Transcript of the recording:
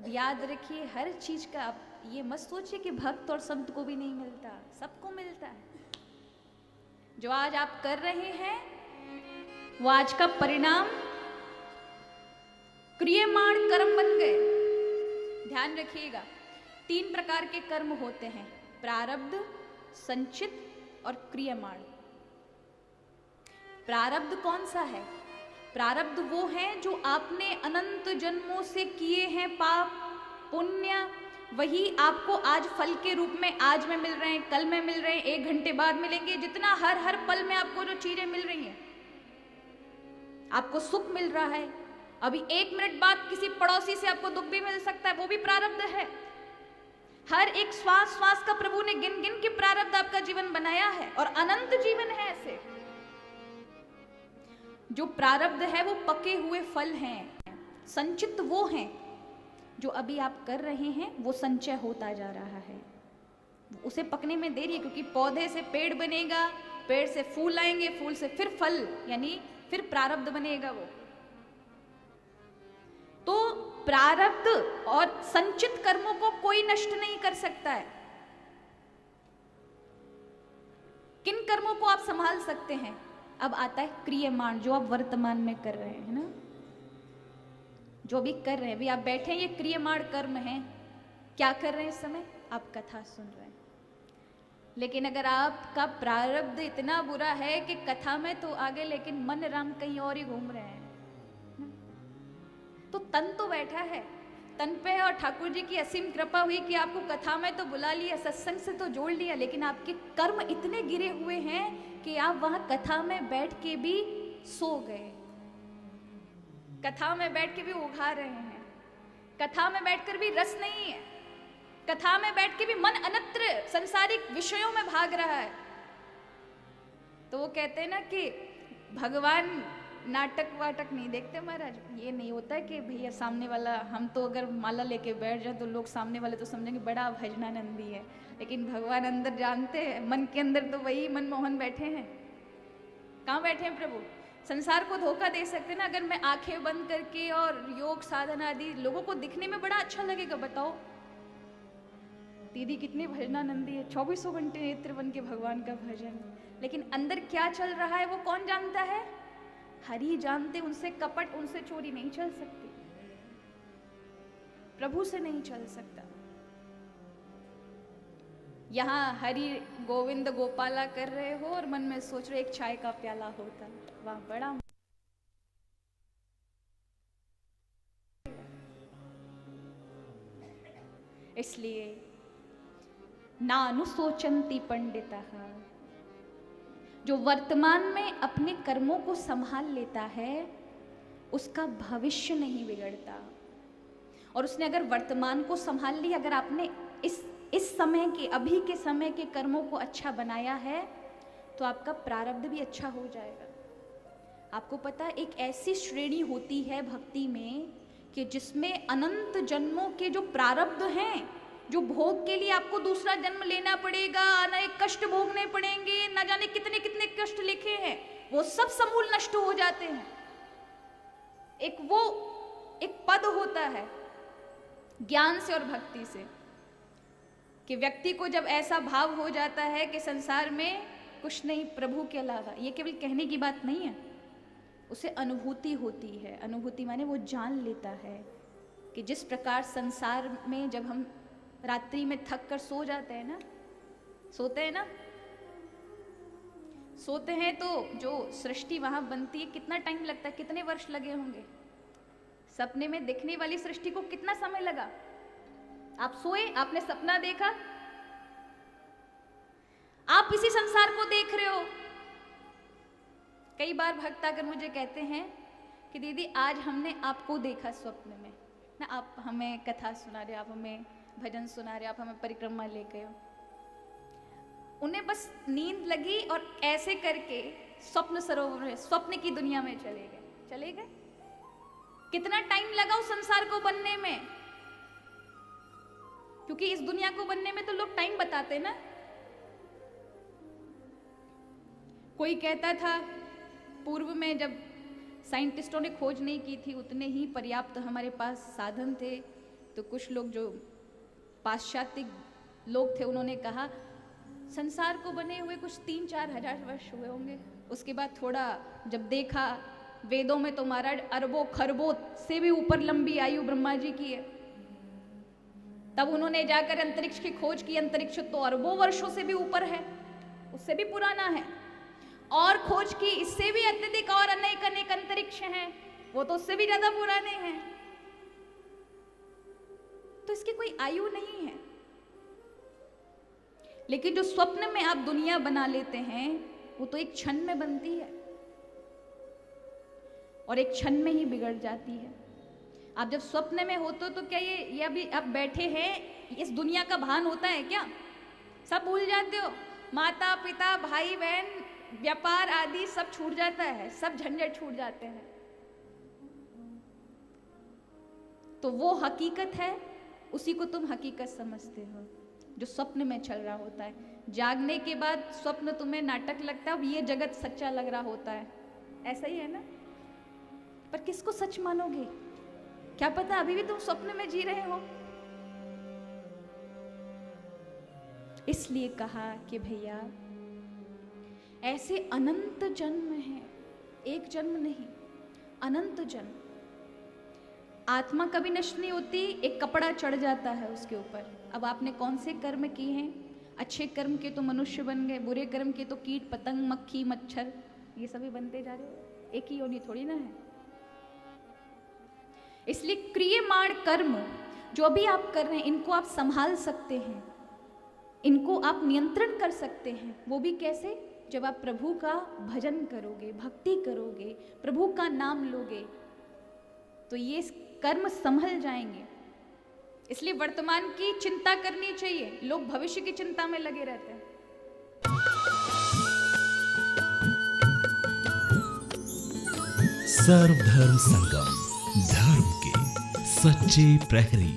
अब याद रखिए, हर चीज का आप ये मत सोचिए कि भक्त और संत को भी नहीं मिलता, सबको मिलता है। जो आज आप कर रहे हैं वो आज का परिणाम क्रियमाण कर्म बन गए। ध्यान रखिएगा, 3 प्रकार के कर्म होते हैं, प्रारब्ध, संचित और क्रियमाण। प्रारब्ध कौन सा है? प्रारब्ध वो है जो आपने अनंत जन्मों से किए हैं पाप पुण्य, वही आपको आज फल के रूप में आज में मिल रहे हैं, कल में मिल रहे हैं, 1 घंटे बाद मिलेंगे। जितना हर पल में आपको जो चीजें मिल रही हैं, आपको सुख मिल रहा है, अभी 1 मिनट बाद किसी पड़ोसी से आपको दुख भी मिल सकता है, वो भी प्रारब्ध है। हर एक श्वास श्वास का प्रभु ने गिन गिन के प्रारब्ध आपका जीवन बनाया है और अनंत जीवन है ऐसे। जो प्रारब्ध है वो पके हुए फल हैं, संचित वो हैं जो अभी आप कर रहे हैं, वो संचय होता जा रहा है, उसे पकने में देरी है। क्योंकि पौधे से पेड़ बनेगा, पेड़ से फूल आएंगे, फूल से फिर फल, यानी फिर प्रारब्ध बनेगा वो। तो प्रारब्ध और संचित कर्मों को कोई नष्ट नहीं कर सकता है। किन कर्मों को आप संभाल सकते हैं? अब आता है क्रियमाण, जो आप वर्तमान में कर रहे हैं ना, जो भी कर रहे हैं, अभी आप बैठे हैं, ये क्रियमाण कर्म है। क्या कर रहे हैं इस समय? आप कथा सुन रहे हैं। लेकिन अगर आपका प्रारब्ध इतना बुरा है कि कथा में तो आगे लेकिन मन राम कहीं और ही घूम रहे हैं, तो तन तो बैठा है, तन पे है, और ठाकुर जी की असीम कृपा हुई कि आपको कथा में तो बुला लिया, सत्संग से तो जोड़ लिया, लेकिन आपके कर्म इतने गिरे हुए हैं कि आप वहां कथा में बैठ के भी सो गए, कथा में बैठ के भी उघा रहे हैं, कथा में बैठकर भी रस नहीं है, कथा में बैठ के भी मन अनत्र संसारिक विषयों में भाग रहा है। तो वो कहते हैं ना कि भगवान नाटक वाटक नहीं देखते महाराज। ये नहीं होता है कि भैया सामने वाला, हम तो अगर माला लेके बैठ जाए तो लोग सामने वाले तो समझेंगे बड़ा भजनानंदी है, लेकिन भगवान अंदर जानते हैं, मन के अंदर तो वही मनमोहन बैठे हैं। कहाँ बैठे हैं प्रभु? संसार को धोखा दे सकते ना। अगर मैं आंखें बंद करके और योग साधना आदि, लोगों को दिखने में बड़ा अच्छा लगेगा, बताओ दीदी कितनी भजनानंदी है, 24 घंटे नेत्र बन के भगवान का भजन, लेकिन अंदर क्या चल रहा है वो कौन जानता है? हरि जानते। उनसे कपट, उनसे चोरी नहीं चल सकती, प्रभु से नहीं चल सकता। यहां हरि गोविंद गोपाला कर रहे हो और मन में सोच रहे एक चाय का प्याला होता, वाह बड़ा। इसलिए नानुशोचन्ति पंडितः, जो वर्तमान में अपने कर्मों को संभाल लेता है उसका भविष्य नहीं बिगड़ता। और उसने अगर वर्तमान को संभाल लिया, अगर आपने इस समय के, अभी के समय के कर्मों को अच्छा बनाया है, तो आपका प्रारब्ध भी अच्छा हो जाएगा। आपको पता है एक ऐसी श्रेणी होती है भक्ति में कि जिसमें अनंत जन्मों के जो प्रारब्ध हैं, जो भोग के लिए आपको दूसरा जन्म लेना पड़ेगा, अनेक कष्ट भोगने पड़ेंगे, न जाने कितने कितने कष्ट लिखे हैं, वो सब समूल नष्ट हो जाते हैं। एक पद होता है ज्ञान से और भक्ति से, कि व्यक्ति को जब ऐसा भाव हो जाता है कि संसार में कुछ नहीं प्रभु के अलावा, ये केवल कहने की बात नहीं है, उसे अनुभूति होती है। अनुभूति माने वो जान लेता है कि जिस प्रकार संसार में जब हम रात्रि में थक कर सो जाते हैं ना, सोते हैं तो जो सृष्टि वहां बनती है, कितना टाइम लगता है, कितने वर्ष लगे होंगे? सपने में दिखने वाली सृष्टि को कितना समय लगा? आप सोए, आपने सपना देखा, आप इसी संसार को देख रहे हो। कई बार भक्त आकर मुझे कहते हैं कि दीदी आज हमने आपको देखा स्वप्न में ना, आप हमें कथा सुना रहे, आप हमें भजन सुना रहे, आप हमें परिक्रमा ले गए हो। उन्हें बस नींद लगी और ऐसे करके स्वप्न सरोवर में, स्वप्न की दुनिया में चले गए। कितना टाइम लगा उस संसार को बनने में? क्योंकि इस दुनिया को बनने में तो लोग टाइम बताते ना। कोई कहता था पूर्व में जब साइंटिस्टों ने खोज नहीं की थी, उतने ही पर्याप्त हमारे पास साधन थे तो कुछ लोग जो पाश्चात्य लोग थे उन्होंने कहा संसार को बने हुए कुछ 3-4 हजार वर्ष हुए होंगे। उसके बाद थोड़ा जब देखा वेदों में तो महाराज अरबों खरबों से भी ऊपर लंबी आयु ब्रह्मा जी की है। तब उन्होंने जाकर अंतरिक्ष की खोज की। अंतरिक्ष तो अरबों वर्षों से भी ऊपर है, उससे भी पुराना है। और खोज की, इससे भी अत्यधिक और अनेक अनेक अंतरिक्ष हैं, वो तो उससे भी ज्यादा पुराने हैं। तो इसकी कोई आयु नहीं है। लेकिन जो स्वप्न में आप दुनिया बना लेते हैं वो तो एक क्षण में बनती है और एक क्षण में ही बिगड़ जाती है। आप जब स्वप्न में होते हो तो क्या ये अभी आप बैठे हैं, इस दुनिया का भान होता है क्या? सब भूल जाते हो, माता पिता भाई बहन व्यापार आदि सब छूट जाता है, सब झंझट छूट जाते हैं। तो वो हकीकत है, उसी को तुम हकीकत समझते हो जो स्वप्न में चल रहा होता है। जागने के बाद स्वप्न तुम्हें नाटक लगता है, अब ये जगत सच्चा लग रहा होता है। ऐसा ही है ना? पर किसको सच मानोगे? क्या पता अभी भी तुम स्वप्न में जी रहे हो। इसलिए कहा कि भैया ऐसे अनंत जन्म हैं, एक जन्म नहीं, अनंत जन्म। आत्मा कभी नष्ट नहीं होती, एक कपड़ा चढ़ जाता है उसके ऊपर। अब आपने कौन से कर्म किए हैं? अच्छे कर्म के तो मनुष्य बन गए, बुरे कर्म के तो कीट पतंग मक्खी मच्छर ये सभी बनते जा रहे हो। एक ही योनि थोड़ी ना है। इसलिए क्रियमाण कर्म जो भी आप कर रहे हैं इनको आप संभाल सकते हैं, इनको आप नियंत्रण कर सकते हैं। वो भी कैसे? जब आप प्रभु का भजन करोगे, भक्ति करोगे, प्रभु का नाम लोगे तो ये कर्म संभल जाएंगे। इसलिए वर्तमान की चिंता करनी चाहिए, लोग भविष्य की चिंता में लगे रहते हैं। सर्वधर्म संगम, धर्म के सच्चे प्रहरी।